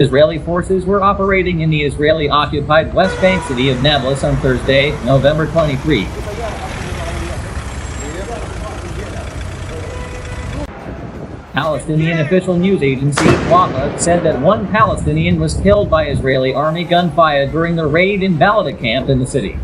Israeli forces were operating in the Israeli-occupied West Bank city of Nablus on Thursday, November 23. Palestinian official news agency WAFA said that one Palestinian was killed by Israeli army gunfire during the raid in Balata camp in the city.